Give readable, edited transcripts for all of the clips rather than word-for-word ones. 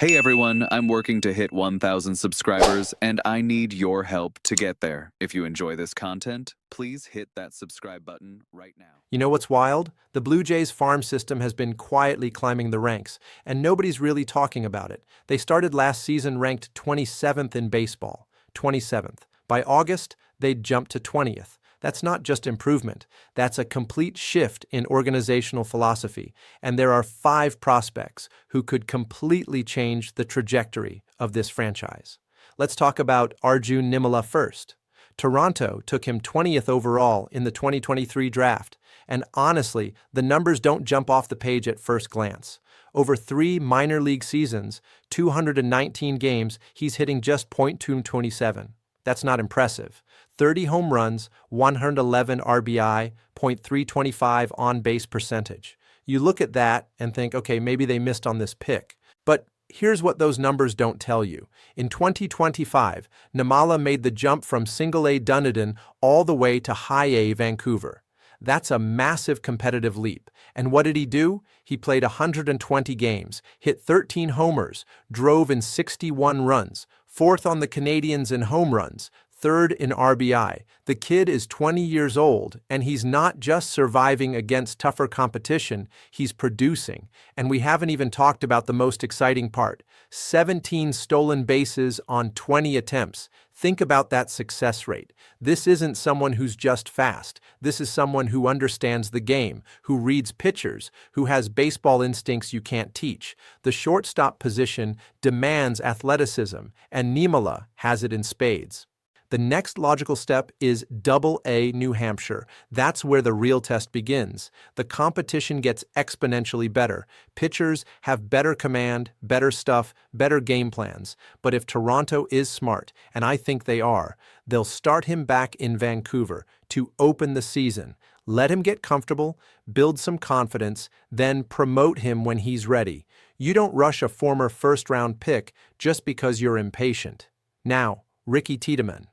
Hey everyone, I'm working to hit 1,000 subscribers, and I need your help to get there. If you enjoy this content, please hit that subscribe button right now. You know what's wild? The Blue Jays farm system has been quietly climbing the ranks, and nobody's really talking about it. They started last season ranked 27th in baseball. 27th. By August, they'd jumped to 20th. That's not just improvement. That's a complete shift in organizational philosophy, and there are 5 prospects who could completely change the trajectory of this franchise. Let's talk about Arjun Nimmala first. Toronto took him 20th overall in the 2023 draft, and honestly, the numbers don't jump off the page at first glance. Over 3 minor league seasons, 219 games, he's hitting just .227. That's not impressive. 30 home runs, 111 RBI, .325 on-base percentage. You look at that and think, okay, maybe they missed on this pick. But here's what those numbers don't tell you. In 2025, Nimla made the jump from single-A Dunedin all the way to high-A Vancouver. That's a massive competitive leap. And what did he do? He played 120 games, hit 13 homers, drove in 61 runs, 4th on the Canadians in home runs, 3rd in RBI. The kid is 20 years old, and he's not just surviving against tougher competition, he's producing. And we haven't even talked about the most exciting part. 17 stolen bases on 20 attempts. Think about that success rate. This isn't someone who's just fast. This is someone who understands the game, who reads pitchers, who has baseball instincts you can't teach. The shortstop position demands athleticism, and Nimla has it in spades. The next logical step is Double-A New Hampshire. That's where the real test begins. The competition gets exponentially better. Pitchers have better command, better stuff, better game plans. But if Toronto is smart, and I think they are, they'll start him back in Vancouver to open the season. Let him get comfortable, build some confidence, then promote him when he's ready. You don't rush a former first-round pick just because you're impatient. Now, Ricky Tiedemann.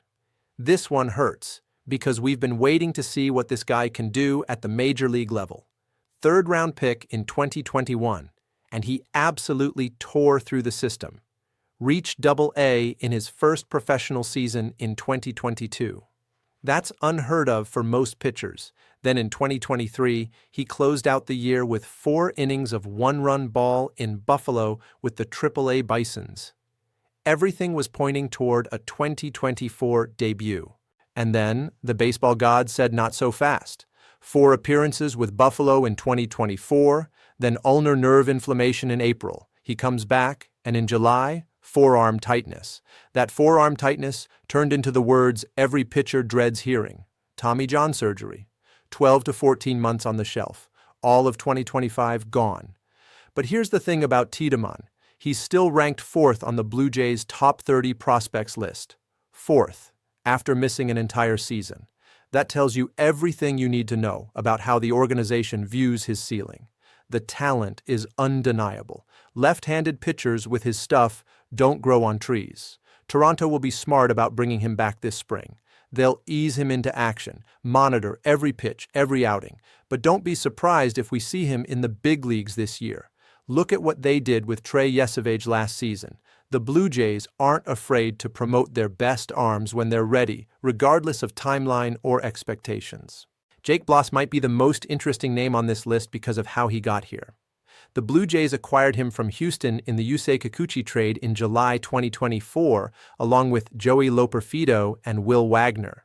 This one hurts, because we've been waiting to see what this guy can do at the major league level. 3rd-round pick in 2021, and he absolutely tore through the system. Reached Double-A in his first professional season in 2022. That's unheard of for most pitchers. Then in 2023, he closed out the year with 4 innings of 1-run ball in Buffalo with the Triple-A Bisons. Everything was pointing toward a 2024 debut. And then, the baseball gods said not so fast. 4 appearances with Buffalo in 2024, then ulnar nerve inflammation in April. He comes back, and in July, forearm tightness. That forearm tightness turned into the words every pitcher dreads hearing. Tommy John surgery. 12 to 14 months on the shelf. All of 2025 gone. But here's the thing about Tiedemann. He's still ranked 4th on the Blue Jays' top 30 prospects list. 4th, after missing an entire season. That tells you everything you need to know about how the organization views his ceiling. The talent is undeniable. Left-handed pitchers with his stuff don't grow on trees. Toronto will be smart about bringing him back this spring. They'll ease him into action, monitor every pitch, every outing. But don't be surprised if we see him in the big leagues this year. Look at what they did with Trey Yesavage last season. The Blue Jays aren't afraid to promote their best arms when they're ready, regardless of timeline or expectations. Jake Bloss might be the most interesting name on this list because of how he got here. The Blue Jays acquired him from Houston in the Yusei Kikuchi trade in July 2024, along with Joey Loperfido and Will Wagner.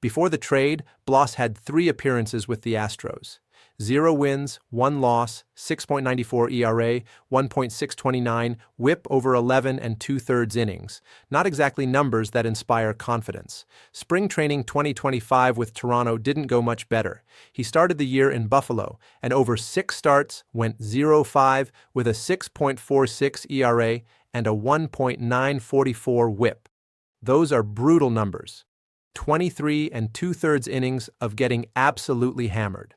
Before the trade, Bloss had 3 appearances with the Astros. 0 wins, 1 loss, 6.94 ERA, 1.629, whip over 11 and 2/3 innings. Not exactly numbers that inspire confidence. Spring training 2025 with Toronto didn't go much better. He started the year in Buffalo, and over 6 starts went 0-5 with a 6.46 ERA and a 1.944 whip. Those are brutal numbers. 23 and 2/3 innings of getting absolutely hammered.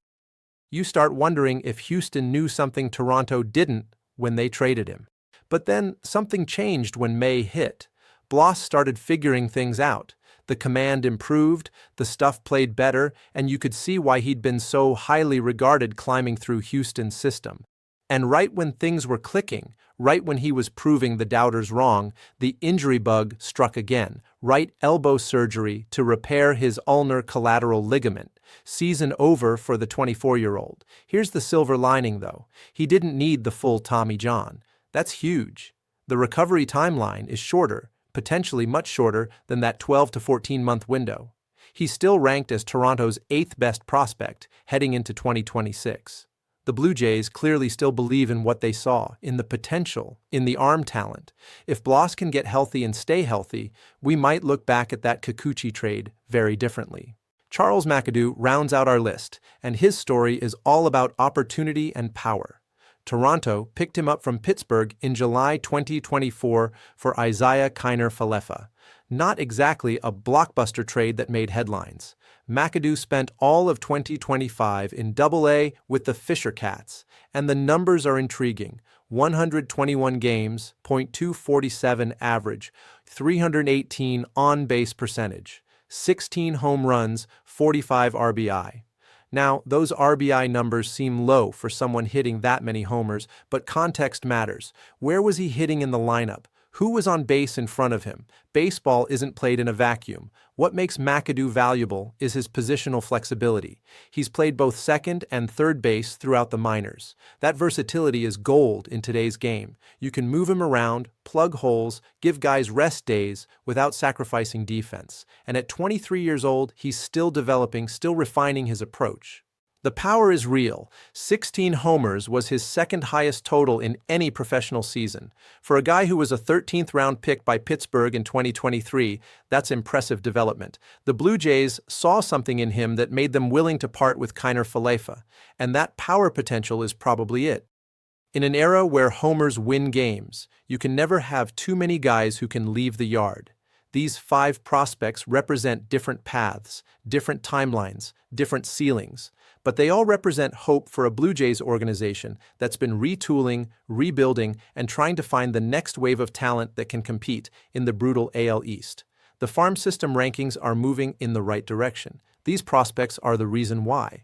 You start wondering if Houston knew something Toronto didn't when they traded him. But then something changed when May hit. Bloss started figuring things out. The command improved, the stuff played better, and you could see why he'd been so highly regarded climbing through Houston's system. And right when things were clicking, right when he was proving the doubters wrong, the injury bug struck again. Right elbow surgery to repair his ulnar collateral ligament. Season over for the 24-year-old. Here's the silver lining, though. He didn't need the full Tommy John. That's huge. The recovery timeline is shorter, potentially much shorter than that 12 to 14-month window. He's still ranked as Toronto's 8th best prospect heading into 2026. The Blue Jays clearly still believe in what they saw, in the potential, in the arm talent. If Bloss can get healthy and stay healthy, we might look back at that Kikuchi trade very differently. Charles McAdoo rounds out our list, and his story is all about opportunity and power. Toronto picked him up from Pittsburgh in July 2024 for Isaiah Kiner-Falefa. Not exactly a blockbuster trade that made headlines. McAdoo spent all of 2025 in Double-A with the Fisher Cats, and the numbers are intriguing. 121 games, .247 average, 318 on-base percentage, 16 home runs, 45 RBI. Now, those RBI numbers seem low for someone hitting that many homers, but context matters. Where was he hitting in the lineup? Who was on base in front of him? Baseball isn't played in a vacuum. What makes McAdoo valuable is his positional flexibility. He's played both second and third base throughout the minors. That versatility is gold in today's game. You can move him around, plug holes, give guys rest days without sacrificing defense. And at 23 years old, he's still developing, still refining his approach. The power is real. 16 homers was his second highest total in any professional season. For a guy who was a 13th round pick by Pittsburgh in 2023, that's impressive development. The Blue Jays saw something in him that made them willing to part with Kiner-Falefa, and that power potential is probably it. In an era where homers win games, you can never have too many guys who can leave the yard. These 5 prospects represent different paths, different timelines, different ceilings, but they all represent hope for a Blue Jays organization that's been retooling, rebuilding, and trying to find the next wave of talent that can compete in the brutal AL East. The farm system rankings are moving in the right direction. These prospects are the reason why.